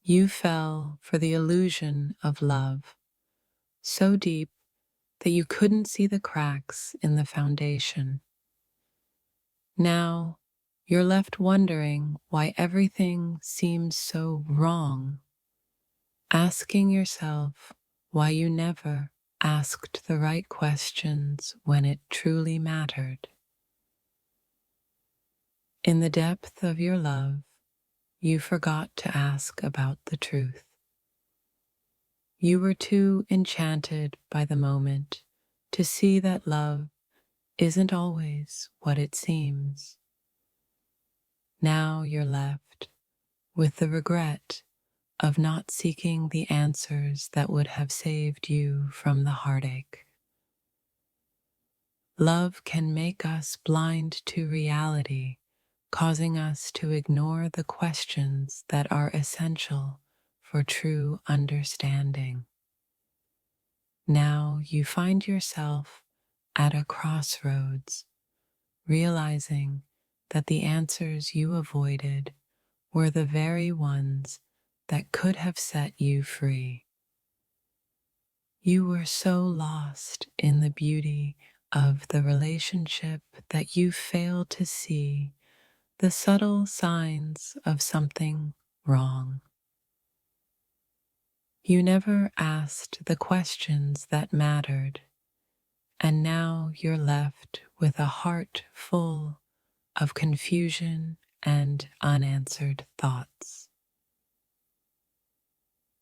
You fell for the illusion of love so deep that you couldn't see the cracks in the foundation. Now, you're left wondering why everything seems so wrong, asking yourself why you never asked the right questions when it truly mattered. In the depth of your love, you forgot to ask about the truth. You were too enchanted by the moment to see that love isn't always what it seems. Now you're left with the regret of not seeking the answers that would have saved you from the heartache. Love can make us blind to reality, causing us to ignore the questions that are essential for true understanding. Now you find yourself at a crossroads, realizing that the answers you avoided were the very ones that could have set you free. You were so lost in the beauty of the relationship that you failed to see the subtle signs of something wrong. You never asked the questions that mattered, and now you're left with a heart full of confusion and unanswered thoughts.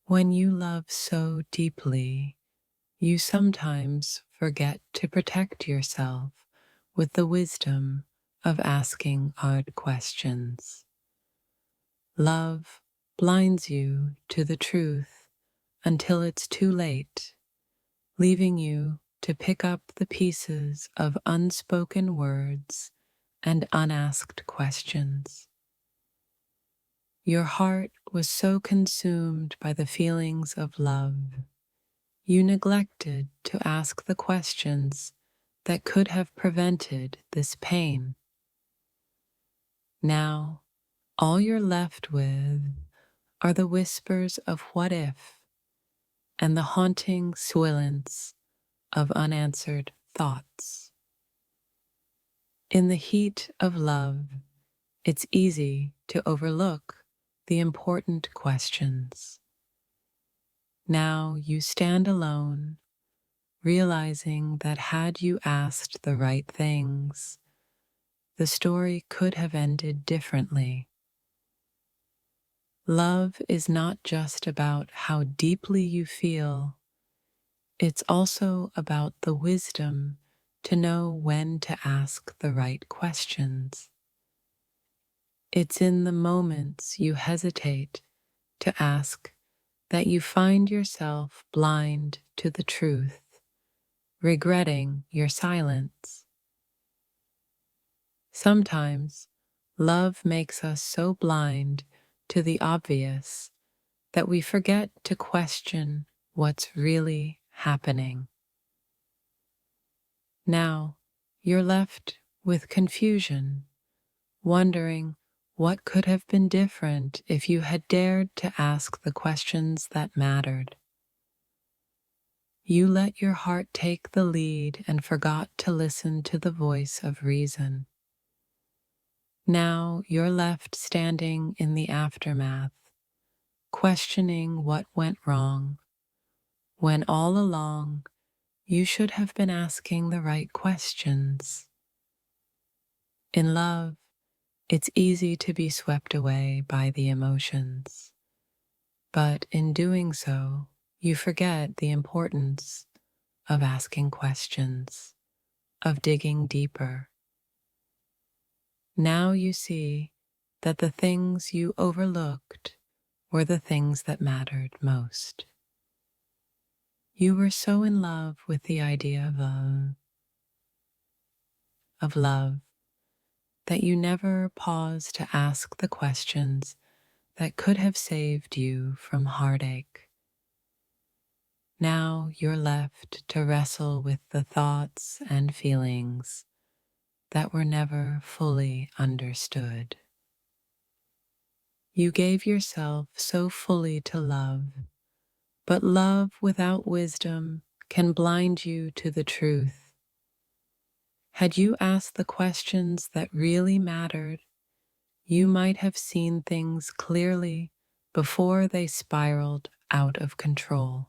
When you love so deeply, you sometimes forget to protect yourself with the wisdom of asking hard questions. Love blinds you to the truth until it's too late, leaving you to pick up the pieces of unspoken words and unasked questions. Your heart was so consumed by the feelings of love, you neglected to ask the questions that could have prevented this pain. Now, all you're left with are the whispers of what if and the haunting silence of unanswered thoughts. In the heat of love, it's easy to overlook the important questions. Now you stand alone, realizing that had you asked the right things, the story could have ended differently. Love is not just about how deeply you feel, it's also about the wisdom to know when to ask the right questions. It's in the moments you hesitate to ask that you find yourself blind to the truth, regretting your silence. Sometimes, love makes us so blind to the obvious that we forget to question what's really happening. Now, you're left with confusion, wondering what could have been different if you had dared to ask the questions that mattered. You let your heart take the lead and forgot to listen to the voice of reason. Now you're left standing in the aftermath, questioning what went wrong, when all along you should have been asking the right questions. In love, it's easy to be swept away by the emotions, but in doing so, you forget the importance of asking questions, of digging deeper. Now you see that the things you overlooked were the things that mattered most. You were so in love with the idea of love that you never paused to ask the questions that could have saved you from heartache. Now you're left to wrestle with the thoughts and feelings that were never fully understood. You gave yourself so fully to love, but love without wisdom can blind you to the truth. Had you asked the questions that really mattered, you might have seen things clearly before they spiraled out of control.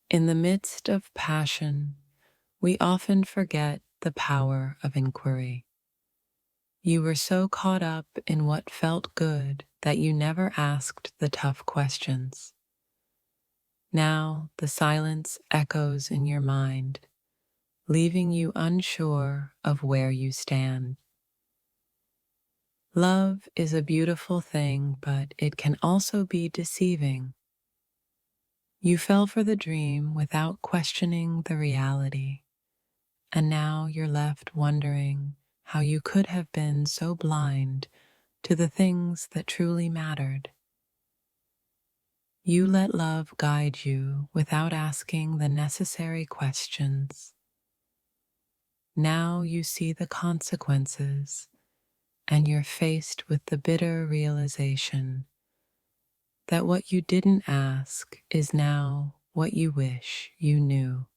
In the midst of passion, we often forget the power of inquiry. You were so caught up in what felt good that you never asked the tough questions. Now the silence echoes in your mind, leaving you unsure of where you stand. Love is a beautiful thing, but it can also be deceiving. You fell for the dream without questioning the reality, and now you're left wondering how you could have been so blind to the things that truly mattered. You let love guide you without asking the necessary questions. Now you see the consequences, and you're faced with the bitter realization that what you didn't ask is now what you wish you knew.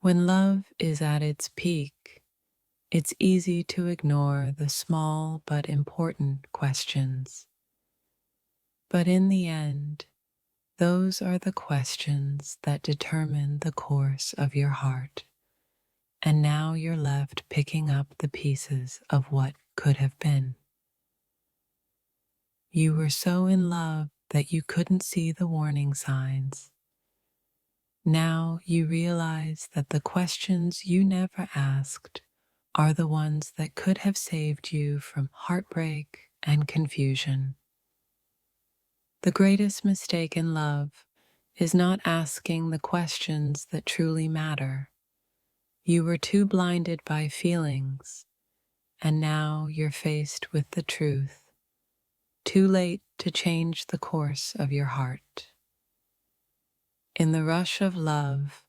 When love is at its peak, it's easy to ignore the small but important questions. But in the end, those are the questions that determine the course of your heart. And now you're left picking up the pieces of what could have been. You were so in love that you couldn't see the warning signs. Now you realize that the questions you never asked are the ones that could have saved you from heartbreak and confusion. The greatest mistake in love is not asking the questions that truly matter. You were too blinded by feelings, and now you're faced with the truth, too late to change the course of your heart. In the rush of love,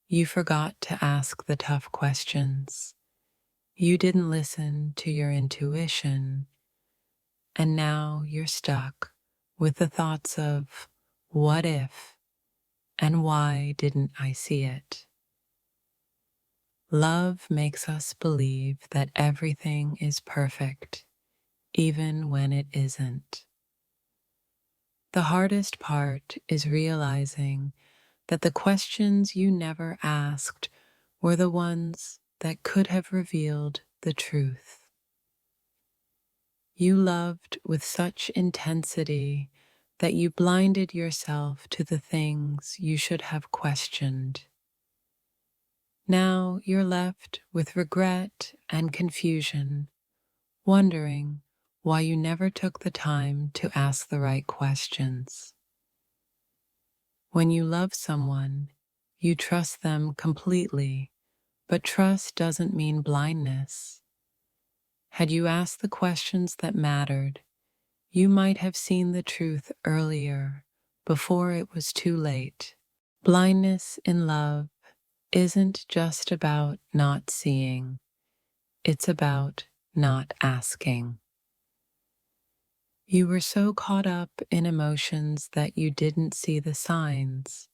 you forgot to ask the tough questions. You didn't listen to your intuition, and now you're stuck with the thoughts of what if and why didn't I see it? Love makes us believe that everything is perfect, even when it isn't. The hardest part is realizing that the questions you never asked were the ones that could have revealed the truth. You loved with such intensity that you blinded yourself to the things you should have questioned. Now you're left with regret and confusion, wondering why you never took the time to ask the right questions. When you love someone, you trust them completely, but trust doesn't mean blindness. Had you asked the questions that mattered, you might have seen the truth earlier, before it was too late. Blindness in love isn't just about not seeing, it's about not asking. You were so caught up in emotions that you didn't see the signs,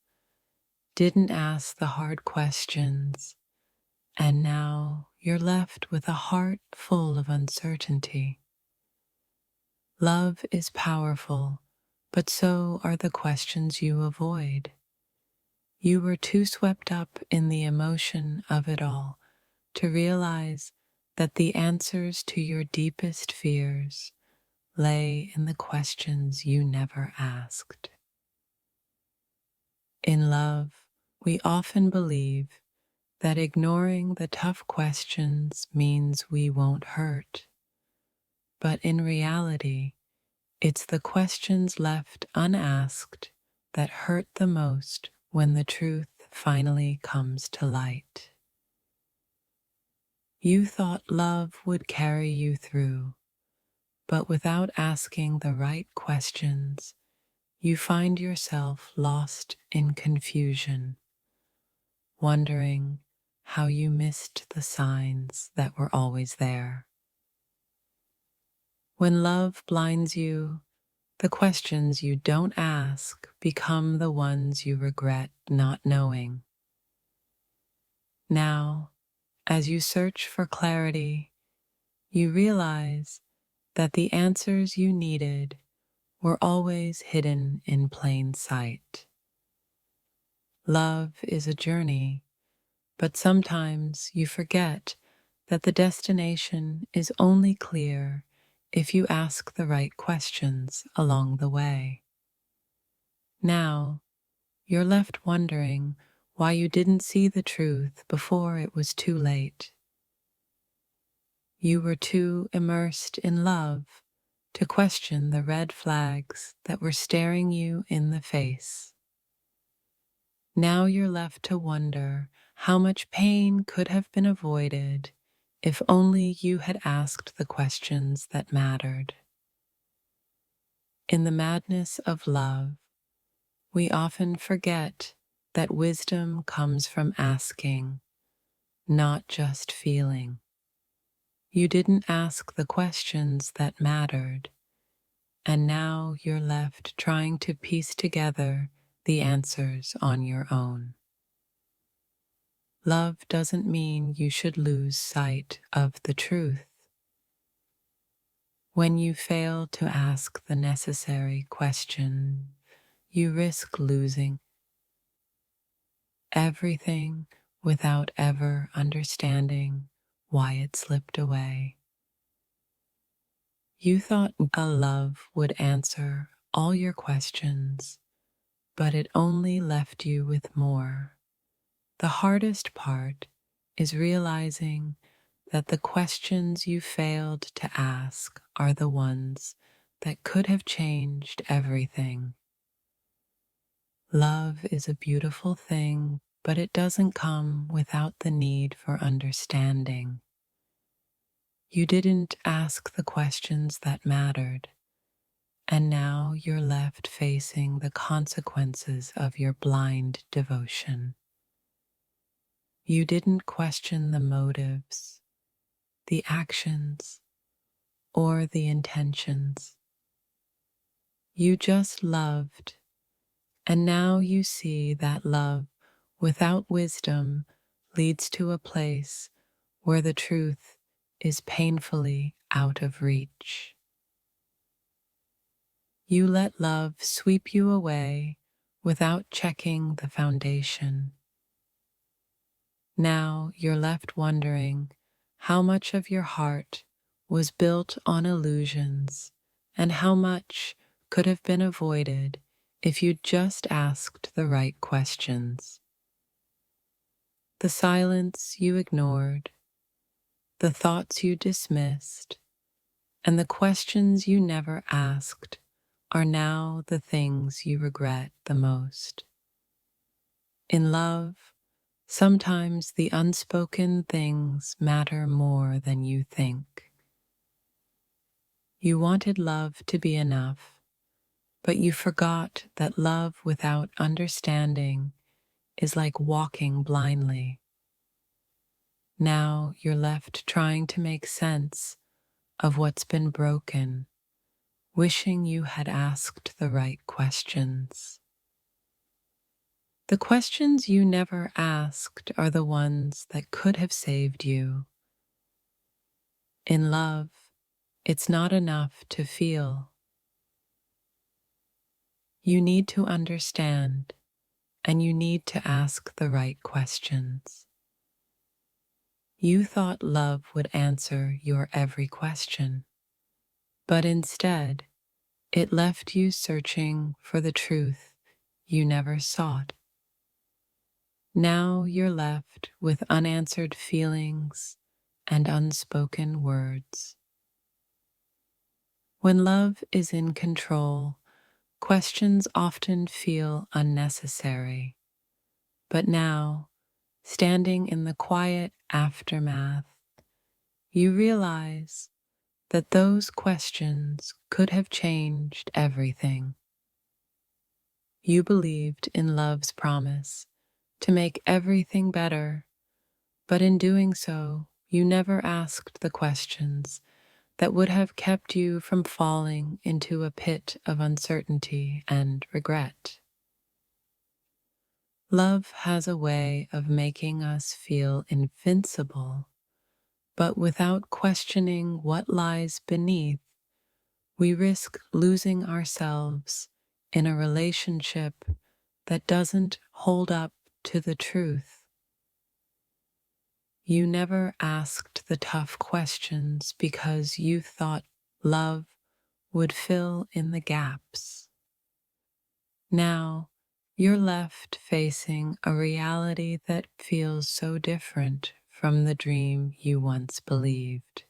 didn't ask the hard questions, and now you're left with a heart full of uncertainty. Love is powerful, but so are the questions you avoid. You were too swept up in the emotion of it all to realize that the answers to your deepest fears lay in the questions you never asked. In love, we often believe that ignoring the tough questions means we won't hurt. But in reality, it's the questions left unasked that hurt the most when the truth finally comes to light. You thought love would carry you through, but without asking the right questions, you find yourself lost in confusion, wondering how you missed the signs that were always there. When love blinds you, the questions you don't ask become the ones you regret not knowing. Now, as you search for clarity, you realize that the answers you needed were always hidden in plain sight. Love is a journey, but sometimes you forget that the destination is only clear if you ask the right questions along the way. Now, you're left wondering why you didn't see the truth before it was too late. You were too immersed in love to question the red flags that were staring you in the face. Now you're left to wonder how much pain could have been avoided if only you had asked the questions that mattered. In the madness of love, we often forget that wisdom comes from asking, not just feeling. You didn't ask the questions that mattered, and now you're left trying to piece together the answers on your own. Love doesn't mean you should lose sight of the truth. When you fail to ask the necessary question, you risk losing everything without ever understanding why it slipped away. You thought a love would answer all your questions, but it only left you with more. The hardest part is realizing that the questions you failed to ask are the ones that could have changed everything. Love is a beautiful thing, but it doesn't come without the need for understanding. You didn't ask the questions that mattered, and now you're left facing the consequences of your blind devotion. You didn't question the motives, the actions, or the intentions. You just loved, and now you see that love without wisdom leads to a place where the truth is painfully out of reach. You let love sweep you away without checking the foundation. Now you're left wondering how much of your heart was built on illusions and how much could have been avoided if you'd just asked the right questions. The silence you ignored, the thoughts you dismissed, and the questions you never asked are now the things you regret the most. In love, sometimes the unspoken things matter more than you think. You wanted love to be enough, but you forgot that love without understanding is like walking blindly. Now you're left trying to make sense of what's been broken, wishing you had asked the right questions. The questions you never asked are the ones that could have saved you. In love, it's not enough to feel. You need to understand, and you need to ask the right questions. You thought love would answer your every question, but instead, it left you searching for the truth you never sought. Now you're left with unanswered feelings and unspoken words. When love is in control, questions often feel unnecessary. But now, standing in the quiet aftermath, you realize that those questions could have changed everything. You believed in love's promise to make everything better, but in doing so, you never asked the questions that would have kept you from falling into a pit of uncertainty and regret. Love has a way of making us feel invincible, but without questioning what lies beneath, we risk losing ourselves in a relationship that doesn't hold up to the truth. You never asked the tough questions because you thought love would fill in the gaps. Now, you're left facing a reality that feels so different from the dream you once believed.